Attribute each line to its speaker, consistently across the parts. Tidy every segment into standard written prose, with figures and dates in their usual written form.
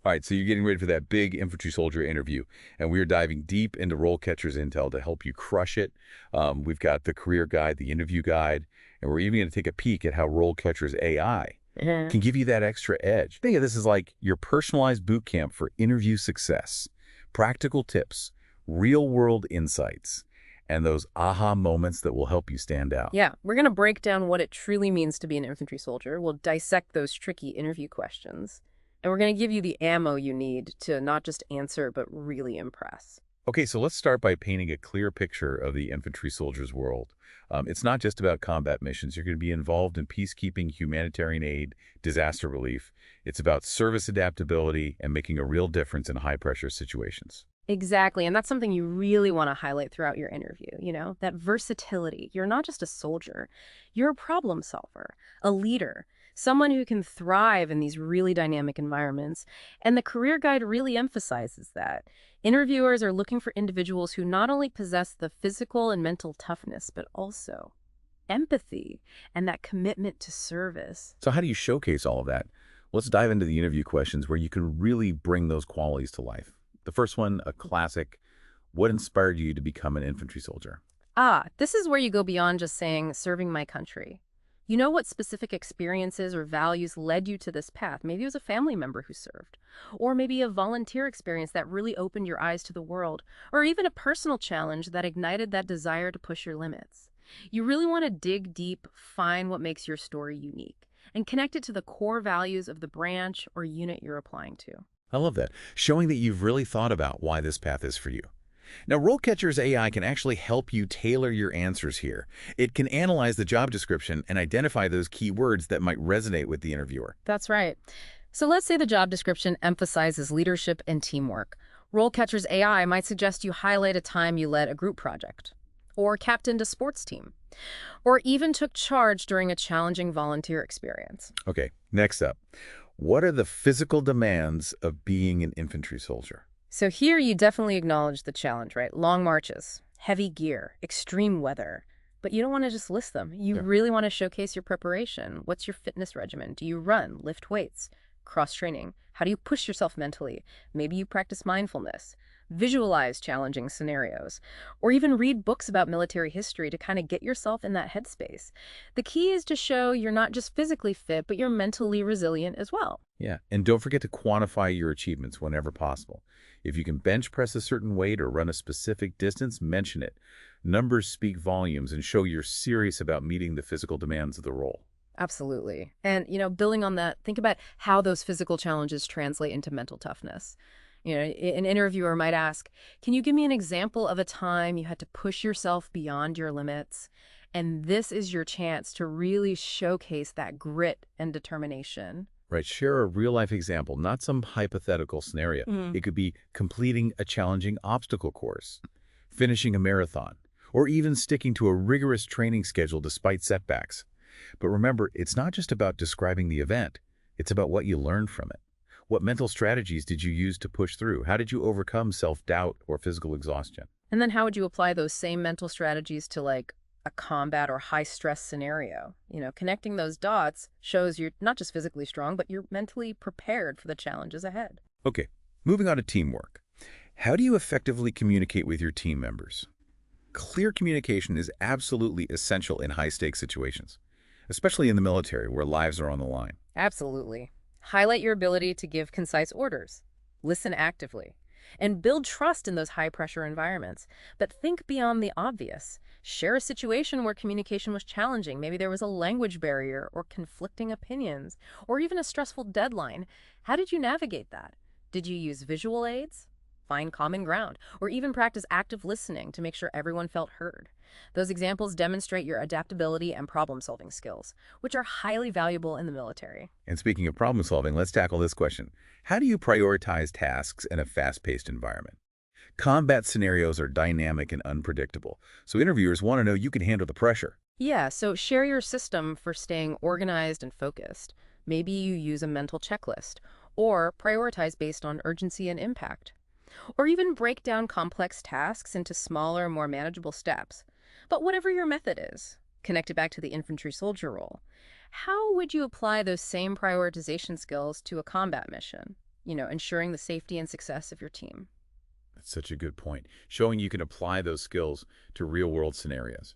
Speaker 1: All right, so you're getting ready for that big infantry soldier interview, and we're diving deep into RoleCatcher's intel to help you crush it. We've got the career guide, the interview guide, and we're even going to take a peek at how RoleCatcher's AI
Speaker 2: Mhm.
Speaker 1: can give you that extra edge. Think of this as like your personalized boot camp for interview success, practical tips, real-world insights, and those aha moments that will help you stand out.
Speaker 2: Yeah, we're going to break down what it truly means to be an infantry soldier. We'll dissect those tricky interview questions. And we're going to give you the ammo you need to not just answer, but really impress.
Speaker 1: Okay, so let's start by painting a clear picture of the infantry soldier's world. It's not just about combat missions. You're going to be involved in peacekeeping, humanitarian aid, disaster relief. It's about service adaptability and making a real difference in high-pressure situations.
Speaker 2: Exactly. And that's something you really want to highlight throughout your interview, that versatility. You're not just a soldier, you're a problem solver, a leader, someone who can thrive in these really dynamic environments. And the career guide really emphasizes that. Interviewers are looking for individuals who not only possess the physical and mental toughness, but also empathy and that commitment to service.
Speaker 1: So how do you showcase all of that? Let's dive into the interview questions where you can really bring those qualities to life. The first one, a classic. What inspired you to become an infantry soldier?
Speaker 2: This is where you go beyond just saying, serving my country. You know what specific experiences or values led you to this path? Maybe it was a family member who served, or maybe a volunteer experience that really opened your eyes to the world, or even a personal challenge that ignited that desire to push your limits. You really want to dig deep, find what makes your story unique, and connect it to the core values of the branch or unit you're applying to.
Speaker 1: I love that, showing that you've really thought about why this path is for you. Now, RoleCatcher's AI can actually help you tailor your answers here. It can analyze the job description and identify those key words that might resonate with the interviewer.
Speaker 2: That's right. So let's say the job description emphasizes leadership and teamwork. RoleCatcher's AI might suggest you highlight a time you led a group project, or captained a sports team, or even took charge during a challenging volunteer experience.
Speaker 1: Okay, next up. What are the physical demands of being an infantry soldier?
Speaker 2: So here you definitely acknowledge the challenge, right? Long marches, heavy gear, extreme weather. But you don't want to just list them. You
Speaker 1: Yeah.
Speaker 2: really want to showcase your preparation. What's your fitness regimen? Do you run, lift weights, cross-training? How do you push yourself mentally? Maybe you practice mindfulness, visualize challenging scenarios, or even read books about military history to kind of get yourself in that headspace. The key is to show you're not just physically fit, but you're mentally resilient as well.
Speaker 1: Yeah, and don't forget to quantify your achievements whenever possible. If you can bench press a certain weight or run a specific distance, mention it. Numbers speak volumes and show you're serious about meeting the physical demands of the role.
Speaker 2: Absolutely. And, building on that, think about how those physical challenges translate into mental toughness. An interviewer might ask, can you give me an example of a time you had to push yourself beyond your limits? And this is your chance to really showcase that grit and determination.
Speaker 1: Right, share a real-life example, not some hypothetical scenario. It could be completing a challenging obstacle course, finishing a marathon, or even sticking to a rigorous training schedule despite setbacks. But remember, it's not just about describing the event. It's about what you learned from it. What mental strategies did you use to push through? How did you overcome self-doubt or physical exhaustion?
Speaker 2: And then how would you apply those same mental strategies to like a combat or high stress scenario? Connecting those dots shows you're not just physically strong, but you're mentally prepared for the challenges ahead.
Speaker 1: Okay, moving on to teamwork. How do you effectively communicate with your team members? Clear communication is absolutely essential in high-stakes situations, especially in the military where lives are on the line.
Speaker 2: Absolutely. Highlight your ability to give concise orders, listen actively, and build trust in those high-pressure environments. But think beyond the obvious. Share a situation where communication was challenging. Maybe there was a language barrier or conflicting opinions, or even a stressful deadline. How did you navigate that? Did you use visual aids, find common ground, or even practice active listening to make sure everyone felt heard? Those examples demonstrate your adaptability and problem-solving skills, which are highly valuable in the military.
Speaker 1: And speaking of problem solving, let's tackle this question. How do you prioritize tasks in a fast-paced environment? Combat scenarios are dynamic and unpredictable, so interviewers want to know you can handle the pressure.
Speaker 2: Yeah, so share your system for staying organized and focused. Maybe you use a mental checklist, or prioritize based on urgency and impact. Or even break down complex tasks into smaller, more manageable steps. But whatever your method is, connect it back to the infantry soldier role. How would you apply those same prioritization skills to a combat mission? ensuring the safety and success of your team.
Speaker 1: That's such a good point, showing you can apply those skills to real-world scenarios.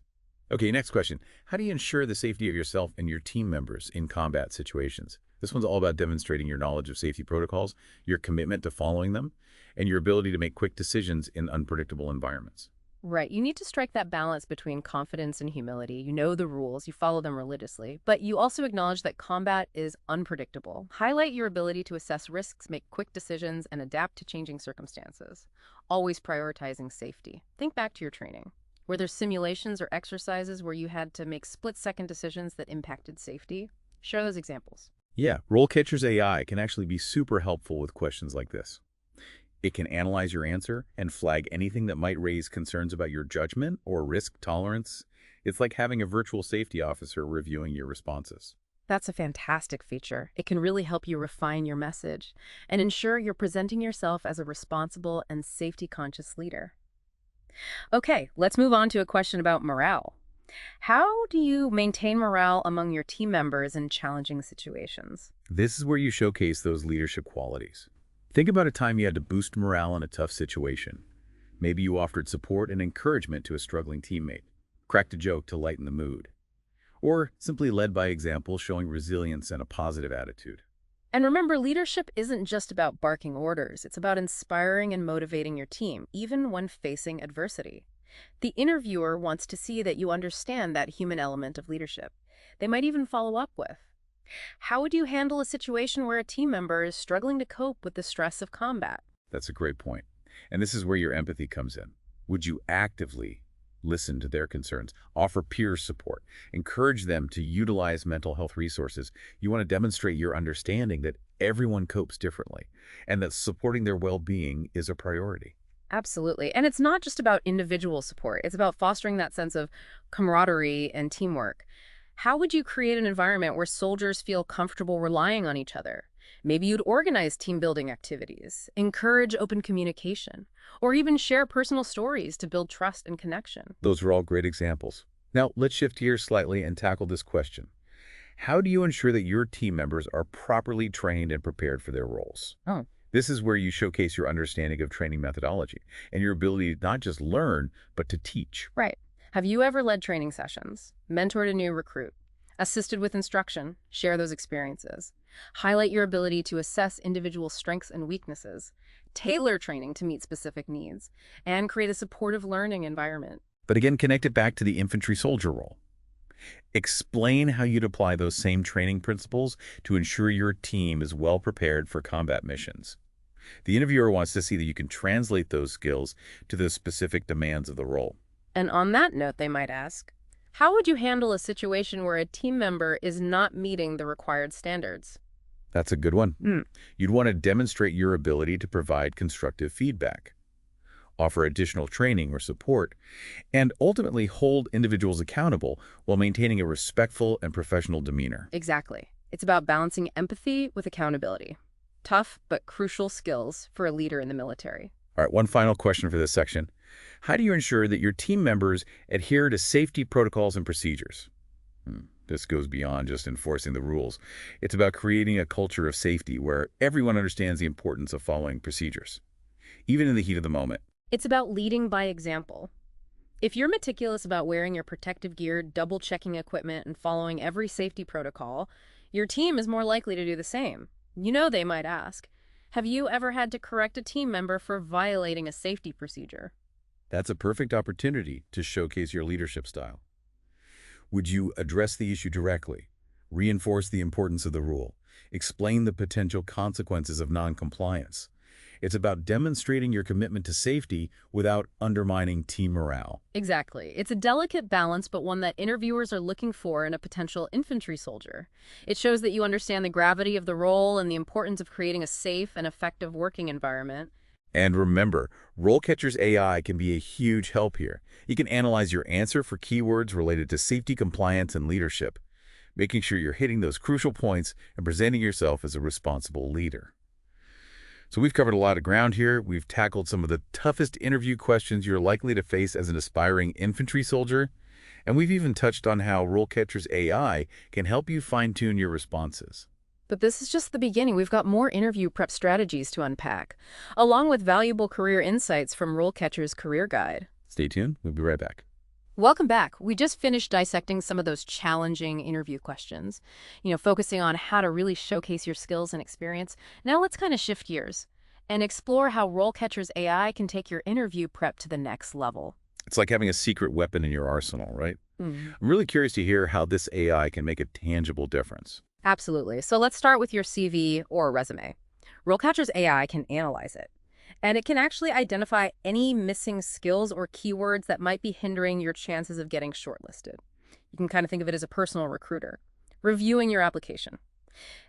Speaker 1: Okay, next question. How do you ensure the safety of yourself and your team members in combat situations? This one's all about demonstrating your knowledge of safety protocols, your commitment to following them, and your ability to make quick decisions in unpredictable environments.
Speaker 2: Right. You need to strike that balance between confidence and humility. You know the rules, you follow them religiously, but you also acknowledge that combat is unpredictable. Highlight your ability to assess risks, make quick decisions, and adapt to changing circumstances. Always prioritizing safety. Think back to your training. Were there simulations or exercises where you had to make split-second decisions that impacted safety? Share those examples.
Speaker 1: Yeah, RoleCatcher's AI can actually be super helpful with questions like this. It can analyze your answer and flag anything that might raise concerns about your judgment or risk tolerance. It's like having a virtual safety officer reviewing your responses.
Speaker 2: That's a fantastic feature. It can really help you refine your message and ensure you're presenting yourself as a responsible and safety-conscious leader. Okay, let's move on to a question about morale. How do you maintain morale among your team members in challenging situations?
Speaker 1: This is where you showcase those leadership qualities. Think about a time you had to boost morale in a tough situation. Maybe you offered support and encouragement to a struggling teammate, cracked a joke to lighten the mood, or simply led by example, showing resilience and a positive attitude.
Speaker 2: And remember, leadership isn't just about barking orders. It's about inspiring and motivating your team, even when facing adversity. The interviewer wants to see that you understand that human element of leadership. They might even follow up with, how would you handle a situation where a team member is struggling to cope with the stress of combat?
Speaker 1: That's a great point. And this is where your empathy comes in. Would you actively listen to their concerns, offer peer support, encourage them to utilize mental health resources? You want to demonstrate your understanding that everyone copes differently and that supporting their well-being is a priority.
Speaker 2: Absolutely. And it's not just about individual support. It's about fostering that sense of camaraderie and teamwork. How would you create an environment where soldiers feel comfortable relying on each other? Maybe you'd organize team-building activities, encourage open communication, or even share personal stories to build trust and connection.
Speaker 1: Those are all great examples. Now, let's shift gears slightly and tackle this question. How do you ensure that your team members are properly trained and prepared for their roles?
Speaker 2: Oh.
Speaker 1: This is where you showcase your understanding of training methodology and your ability to not just learn, but to teach.
Speaker 2: Right. Have you ever led training sessions, mentored a new recruit, assisted with instruction? Share those experiences. Highlight your ability to assess individual strengths and weaknesses, tailor training to meet specific needs, and create a supportive learning environment.
Speaker 1: But again, connect it back to the infantry soldier role. Explain how you'd apply those same training principles to ensure your team is well prepared for combat missions. The interviewer wants to see that you can translate those skills to the specific demands of the role.
Speaker 2: And on that note, they might ask, how would you handle a situation where a team member is not meeting the required standards?
Speaker 1: That's a good one. You'd want to demonstrate your ability to provide constructive feedback, offer additional training or support, and ultimately hold individuals accountable while maintaining a respectful and professional demeanor.
Speaker 2: Exactly. It's about balancing empathy with accountability. Tough but crucial skills for a leader in the military.
Speaker 1: All right, one final question for this section. How do you ensure that your team members adhere to safety protocols and procedures? This goes beyond just enforcing the rules. It's about creating a culture of safety where everyone understands the importance of following procedures, even in the heat of the moment.
Speaker 2: It's about leading by example. If you're meticulous about wearing your protective gear, double-checking equipment, and following every safety protocol, your team is more likely to do the same. They might ask, have you ever had to correct a team member for violating a safety procedure?
Speaker 1: That's a perfect opportunity to showcase your leadership style. Would you address the issue directly, reinforce the importance of the rule, explain the potential consequences of non-compliance? It's about demonstrating your commitment to safety without undermining team morale.
Speaker 2: Exactly. It's a delicate balance, but one that interviewers are looking for in a potential infantry soldier. It shows that you understand the gravity of the role and the importance of creating a safe and effective working environment.
Speaker 1: And remember, RoleCatcher's AI can be a huge help here. You can analyze your answer for keywords related to safety, compliance, and leadership, making sure you're hitting those crucial points and presenting yourself as a responsible leader. So we've covered a lot of ground here. We've tackled some of the toughest interview questions you're likely to face as an aspiring infantry soldier. And we've even touched on how RoleCatcher's AI can help you fine-tune your responses.
Speaker 2: But this is just the beginning. We've got more interview prep strategies to unpack, along with valuable career insights from RoleCatcher's Career Guide.
Speaker 1: Stay tuned. We'll be right back.
Speaker 2: Welcome back. We just finished dissecting some of those challenging interview questions, focusing on how to really showcase your skills and experience. Now let's kind of shift gears and explore how RoleCatcher's AI can take your interview prep to the next level.
Speaker 1: It's like having a secret weapon in your arsenal, right?
Speaker 2: Mm.
Speaker 1: I'm really curious to hear how this AI can make a tangible difference.
Speaker 2: Absolutely. So let's start with your CV or resume. RoleCatcher's AI can analyze it, and it can actually identify any missing skills or keywords that might be hindering your chances of getting shortlisted. You can kind of think of it as a personal recruiter, reviewing your application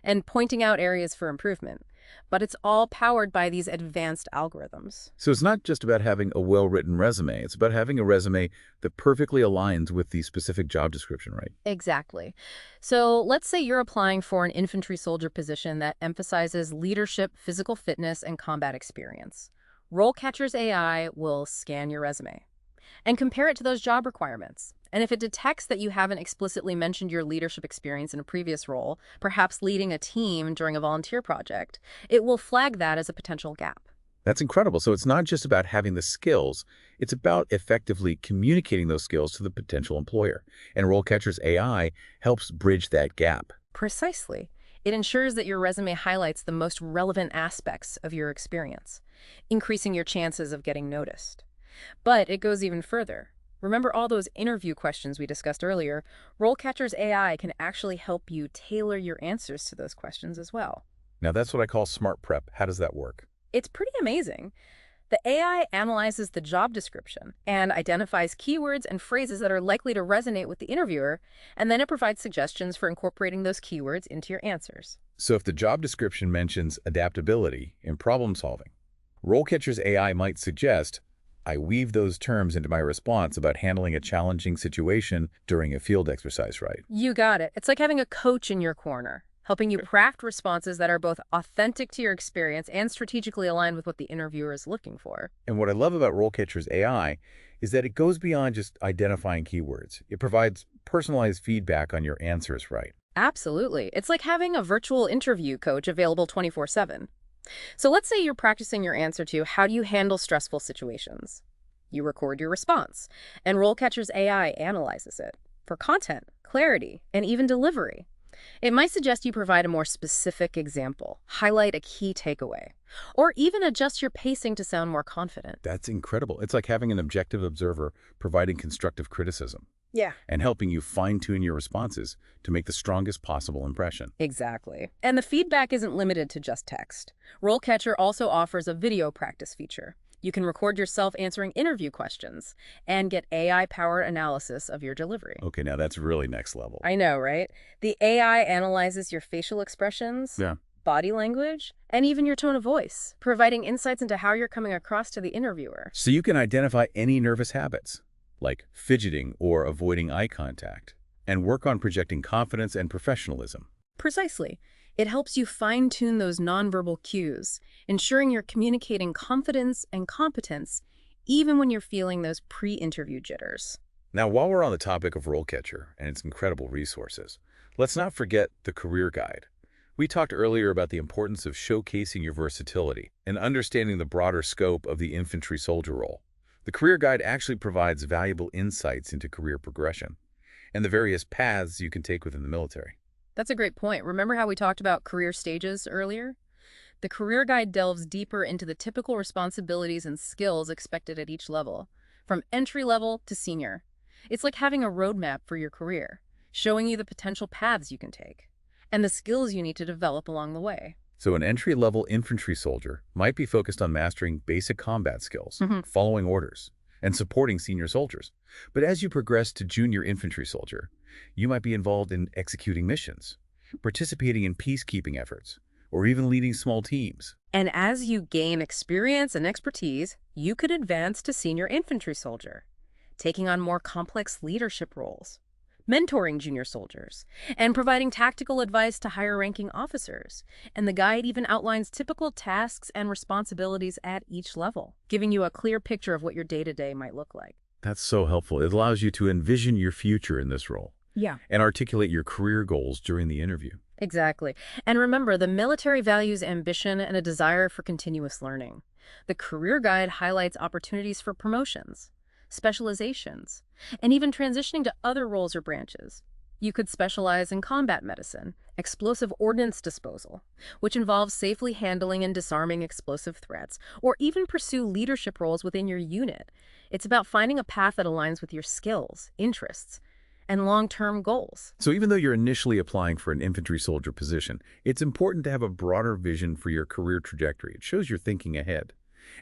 Speaker 2: and pointing out areas for improvement. But it's all powered by these advanced algorithms.
Speaker 1: So it's not just about having a well-written resume. It's about having a resume that perfectly aligns with the specific job description, right?
Speaker 2: Exactly. So let's say you're applying for an infantry soldier position that emphasizes leadership, physical fitness, and combat experience. RoleCatcher's AI will scan your resume and compare it to those job requirements. And if it detects that you haven't explicitly mentioned your leadership experience in a previous role, perhaps leading a team during a volunteer project, it will flag that as a potential gap.
Speaker 1: That's incredible. So it's not just about having the skills. It's about effectively communicating those skills to the potential employer. And RoleCatcher's AI helps bridge that gap.
Speaker 2: Precisely. It ensures that your resume highlights the most relevant aspects of your experience, increasing your chances of getting noticed. But it goes even further. Remember all those interview questions we discussed earlier? RoleCatcher's AI can actually help you tailor your answers to those questions as well.
Speaker 1: Now that's what I call smart prep. How does that work?
Speaker 2: It's pretty amazing. The AI analyzes the job description and identifies keywords and phrases that are likely to resonate with the interviewer, and then it provides suggestions for incorporating those keywords into your answers.
Speaker 1: So if the job description mentions adaptability and problem solving, RoleCatcher's AI might suggest, I weave those terms into my response about handling a challenging situation during a field exercise, right?
Speaker 2: You got it. It's like having a coach in your corner, helping you craft responses that are both authentic to your experience and strategically aligned with what the interviewer is looking for.
Speaker 1: And what I love about RoleCatcher's AI is that it goes beyond just identifying keywords. It provides personalized feedback on your answers, right?
Speaker 2: Absolutely. It's like having a virtual interview coach available 24/7. So let's say you're practicing your answer to how do you handle stressful situations. You record your response, and RoleCatcher's AI analyzes it for content, clarity, and even delivery. It might suggest you provide a more specific example, highlight a key takeaway, or even adjust your pacing to sound more confident.
Speaker 1: That's incredible. It's like having an objective observer providing constructive criticism.
Speaker 2: Yeah.
Speaker 1: And helping you fine-tune your responses to make the strongest possible impression.
Speaker 2: Exactly. And the feedback isn't limited to just text. RoleCatcher also offers a video practice feature. You can record yourself answering interview questions and get AI-powered analysis of your delivery.
Speaker 1: Okay, now that's really next level.
Speaker 2: I know, right? The AI analyzes your facial expressions, body language, and even your tone of voice, providing insights into how you're coming across to the interviewer.
Speaker 1: So you can identify any nervous habits, like fidgeting or avoiding eye contact, and work on projecting confidence and professionalism.
Speaker 2: Precisely. It helps you fine-tune those nonverbal cues, ensuring you're communicating confidence and competence, even when you're feeling those pre-interview jitters.
Speaker 1: Now, while we're on the topic of RoleCatcher and its incredible resources, let's not forget the career guide. We talked earlier about the importance of showcasing your versatility and understanding the broader scope of the infantry soldier role. The career guide actually provides valuable insights into career progression and the various paths you can take within the military.
Speaker 2: That's a great point. Remember how we talked about career stages earlier? The career guide delves deeper into the typical responsibilities and skills expected at each level, from entry level to senior. It's like having a roadmap for your career, showing you the potential paths you can take and the skills you need to develop along the way.
Speaker 1: So an entry-level infantry soldier might be focused on mastering basic combat skills, following orders, and supporting senior soldiers. But as you progress to junior infantry soldier, you might be involved in executing missions, participating in peacekeeping efforts, or even leading small teams.
Speaker 2: And as you gain experience and expertise, you could advance to senior infantry soldier, taking on more complex leadership roles, mentoring junior soldiers, and providing tactical advice to higher-ranking officers. And the guide even outlines typical tasks and responsibilities at each level, giving you a clear picture of what your day-to-day might look like.
Speaker 1: That's so helpful. It allows you to envision your future in this role.
Speaker 2: Yeah.
Speaker 1: And articulate your career goals during the interview.
Speaker 2: Exactly. And remember, the military values ambition and a desire for continuous learning. The career guide highlights opportunities for promotions, specializations, and even transitioning to other roles or branches. You could specialize in combat medicine, explosive ordnance disposal, which involves safely handling and disarming explosive threats, or even pursue leadership roles within your unit. It's about finding a path that aligns with your skills, interests, and long-term goals.
Speaker 1: So even though you're initially applying for an infantry soldier position, it's important to have a broader vision for your career trajectory. It shows you're thinking ahead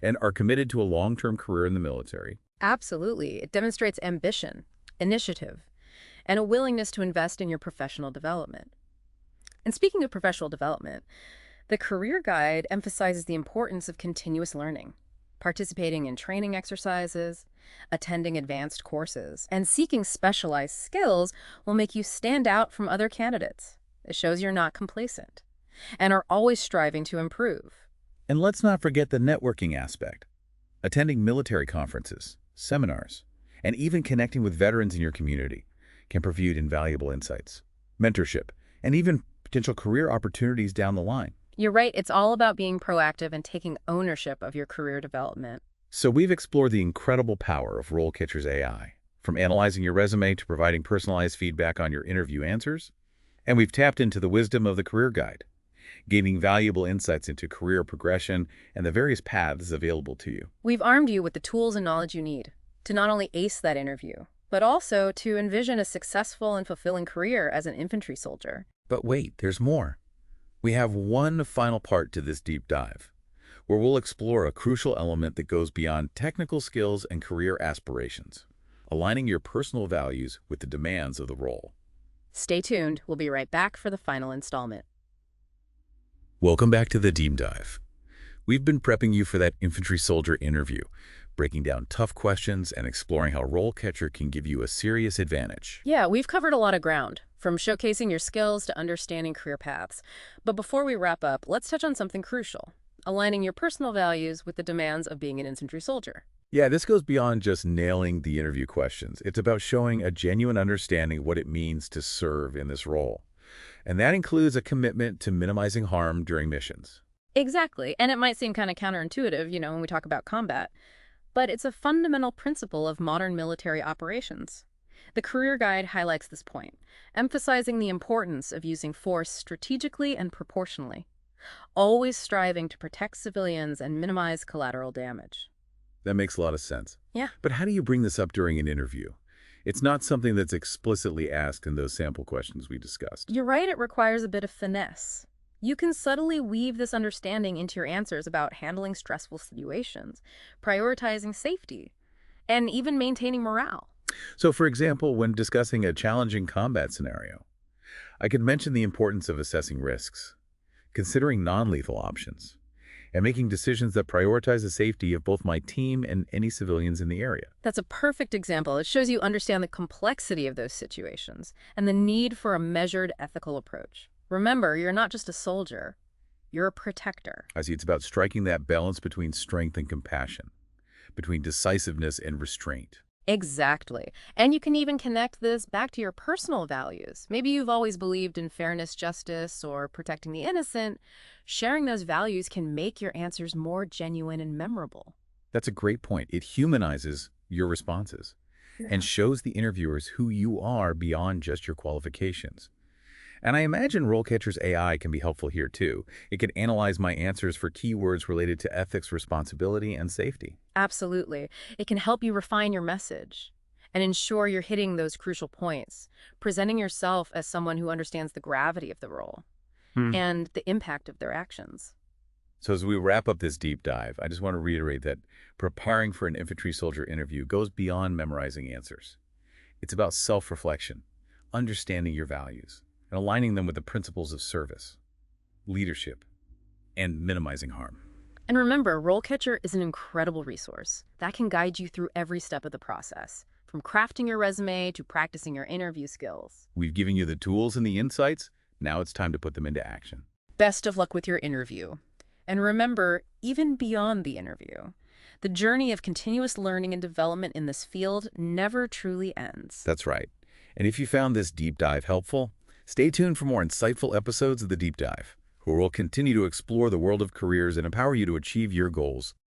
Speaker 1: and are committed to a long-term career in the military.
Speaker 2: Absolutely. It demonstrates ambition, initiative, and a willingness to invest in your professional development. And speaking of professional development, the career guide emphasizes the importance of continuous learning, participating in training exercises, attending advanced courses, and seeking specialized skills will make you stand out from other candidates. It shows you're not complacent and are always striving to improve.
Speaker 1: And let's not forget the networking aspect. Attending military conferences, seminars, and even connecting with veterans in your community can provide invaluable insights, mentorship, and even potential career opportunities down the line.
Speaker 2: You're right, it's all about being proactive and taking ownership of your career development.
Speaker 1: So we've explored the incredible power of RoleCatcher's AI, from analyzing your resume to providing personalized feedback on your interview answers, and we've tapped into the wisdom of the career guide, gaining valuable insights into career progression and the various paths available to you.
Speaker 2: We've armed you with the tools and knowledge you need to not only ace that interview, but also to envision a successful and fulfilling career as an infantry soldier.
Speaker 1: But wait, there's more. We have one final part to this deep dive, where we'll explore a crucial element that goes beyond technical skills and career aspirations, aligning your personal values with the demands of the role.
Speaker 2: Stay tuned. We'll be right back for the final installment.
Speaker 1: Welcome back to the deep dive. We've been prepping you for that infantry soldier interview, breaking down tough questions and exploring how RoleCatcher can give you a serious advantage.
Speaker 2: Yeah, we've covered a lot of ground, from showcasing your skills to understanding career paths. But before we wrap up, let's touch on something crucial: aligning your personal values with the demands of being an infantry soldier.
Speaker 1: Yeah, this goes beyond just nailing the interview questions. It's about showing a genuine understanding of what it means to serve in this role. And that includes a commitment to minimizing harm during missions.
Speaker 2: Exactly, and it might seem kind of counterintuitive, when we talk about combat, but it's a fundamental principle of modern military operations. The career guide highlights this point, emphasizing the importance of using force strategically and proportionally, always striving to protect civilians and minimize collateral damage.
Speaker 1: That makes a lot of sense.
Speaker 2: Yeah.
Speaker 1: But how do you bring this up during an interview? It's not something that's explicitly asked in those sample questions we discussed.
Speaker 2: You're right, it requires a bit of finesse. You can subtly weave this understanding into your answers about handling stressful situations, prioritizing safety, and even maintaining morale.
Speaker 1: So, for example, when discussing a challenging combat scenario, I could mention the importance of assessing risks, considering non-lethal options, and making decisions that prioritize the safety of both my team and any civilians in the area.
Speaker 2: That's a perfect example. It shows you understand the complexity of those situations and the need for a measured, ethical approach. Remember, you're not just a soldier, you're a protector.
Speaker 1: I see. It's about striking that balance between strength and compassion, between decisiveness and restraint.
Speaker 2: Exactly. And you can even connect this back to your personal values. Maybe you've always believed in fairness, justice, or protecting the innocent. Sharing those values can make your answers more genuine and memorable.
Speaker 1: That's a great point. It humanizes your responses and shows the interviewers who you are beyond just your qualifications. And I imagine RoleCatcher's AI can be helpful here too. It can analyze my answers for keywords related to ethics, responsibility, and safety.
Speaker 2: Absolutely. It can help you refine your message and ensure you're hitting those crucial points, presenting yourself as someone who understands the gravity of the role and the impact of their actions.
Speaker 1: So as we wrap up this deep dive, I just want to reiterate that preparing for an infantry soldier interview goes beyond memorizing answers. It's about self-reflection, understanding your values, and aligning them with the principles of service, leadership, and minimizing harm.
Speaker 2: And remember, RoleCatcher is an incredible resource that can guide you through every step of the process, from crafting your resume to practicing your interview skills.
Speaker 1: We've given you the tools and the insights. Now it's time to put them into action.
Speaker 2: Best of luck with your interview. And remember, even beyond the interview, the journey of continuous learning and development in this field never truly ends.
Speaker 1: That's right. And if you found this deep dive helpful, Stay tuned for more insightful episodes of The Deep Dive, where we'll continue to explore the world of careers and empower you to achieve your goals.